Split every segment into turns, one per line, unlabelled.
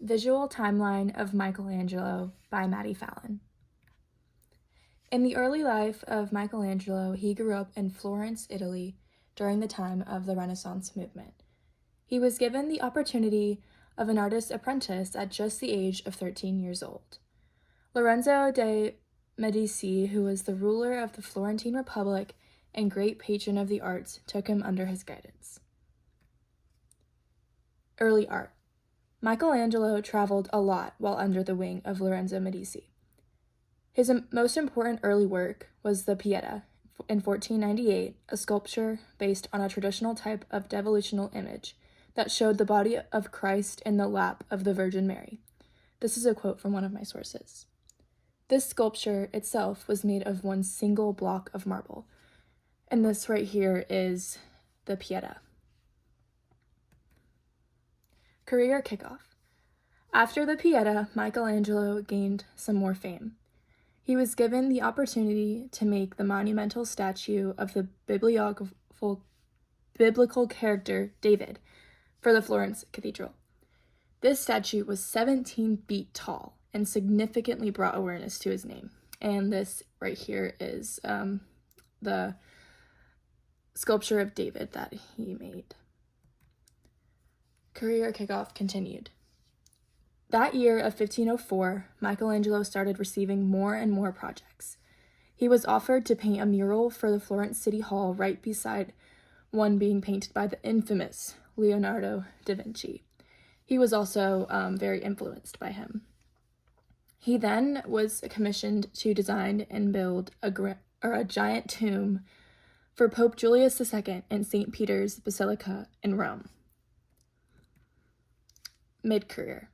Visual Timeline of Michelangelo by Maddie Falin. In the early life of Michelangelo, he grew up in Florence, Italy, during the time of the Renaissance movement. He was given the opportunity of an artist's apprentice at just the age of 13 years old. Lorenzo de' Medici, who was the ruler of the Florentine Republic and great patron of the arts, took him under his guidance. Early art. Michelangelo traveled a lot while under the wing of Lorenzo Medici. His most important early work was the Pieta in 1498, a sculpture based on a traditional type of devotional image that showed the body of Christ in the lap of the Virgin Mary. This is a quote from one of my sources. This sculpture itself was made of one single block of marble, and this right here is the Pieta. Career kickoff. After the Pieta, Michelangelo gained some more fame. He was given the opportunity to make the monumental statue of the biblical character David for the Florence Cathedral. This statue was 17 feet tall and significantly brought awareness to his name. And this right here is the sculpture of David that he made. Career kickoff continued. That year of 1504, Michelangelo started receiving more and more projects. He was offered to paint a mural for the Florence City Hall right beside one being painted by the infamous Leonardo da Vinci. He was also very influenced by him. He then was commissioned to design and build a giant tomb for Pope Julius II in St. Peter's Basilica in Rome. Mid-career.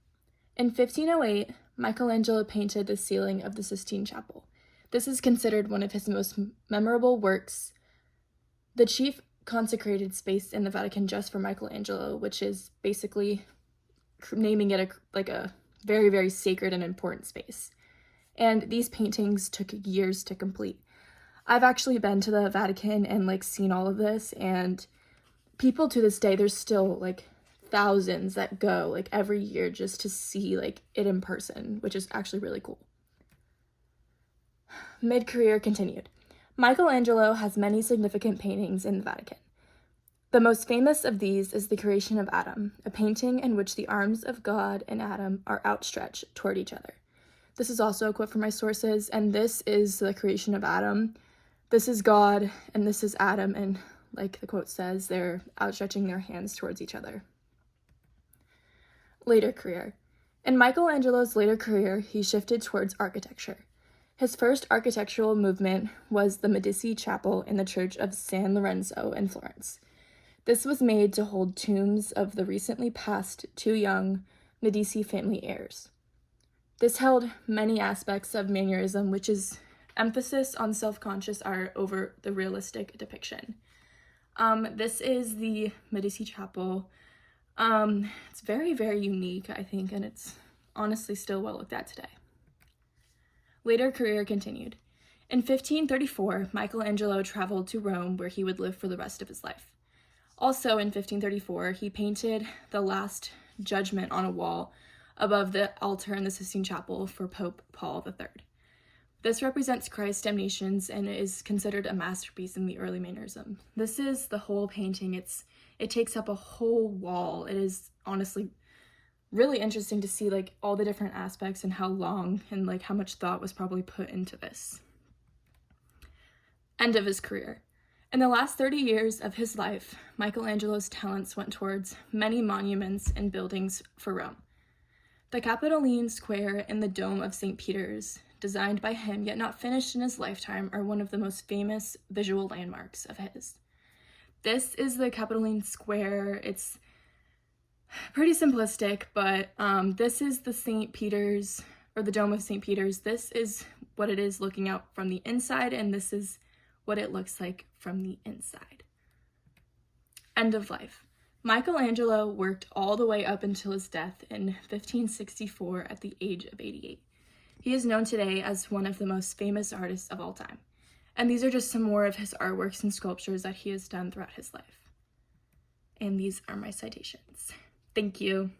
In 1508, Michelangelo painted the ceiling of the Sistine Chapel. This is considered one of his most memorable works. The chief consecrated space in the Vatican just for Michelangelo, which is basically naming it a very, very sacred and important space. And these paintings took years to complete. I've actually been to the Vatican and seen all of this, and people to this day, there's still thousands that go every year just to see it in person, which is actually really cool. Mid-career continued. Michelangelo has many significant paintings in the Vatican. The most famous of these is the Creation of Adam, a painting in which the arms of God and Adam are outstretched toward each other. This is also a quote from my sources, and this is the creation of Adam. This is God, and this is Adam, and like the quote says, they're outstretching their hands towards each other. Later career. In Michelangelo's later career, he shifted towards architecture. His first architectural movement was the Medici Chapel in the Church of San Lorenzo in Florence. This was made to hold tombs of the recently passed two young Medici family heirs. This held many aspects of mannerism, which is emphasis on self-conscious art over the realistic depiction. This is the Medici Chapel. It's very, very unique, I think, and it's honestly still well looked at today. Later career continued. In 1534, Michelangelo traveled to Rome, where he would live for the rest of his life. Also in 1534, he painted the Last Judgment on a wall above the altar in the Sistine Chapel for Pope Paul III. This represents Christ's damnations and is considered a masterpiece in the early mannerism. This is the whole painting. It takes up a whole wall. It is honestly really interesting to see all the different aspects and how long and how much thought was probably put into this. End of his career. In the last 30 years of his life, Michelangelo's talents went towards many monuments and buildings for Rome. The Capitoline Square and the Dome of St. Peter's, designed by him yet not finished in his lifetime, are one of the most famous visual landmarks of his. This is the Capitoline Square. It's pretty simplistic, but this is the St. Peter's, or the Dome of St. Peter's. This is what it is looking out from the inside, and this is what it looks like from the inside. End of life. Michelangelo worked all the way up until his death in 1564 at the age of 88. He is known today as one of the most famous artists of all time. And these are just some more of his artworks and sculptures that he has done throughout his life. And these are my citations. Thank you.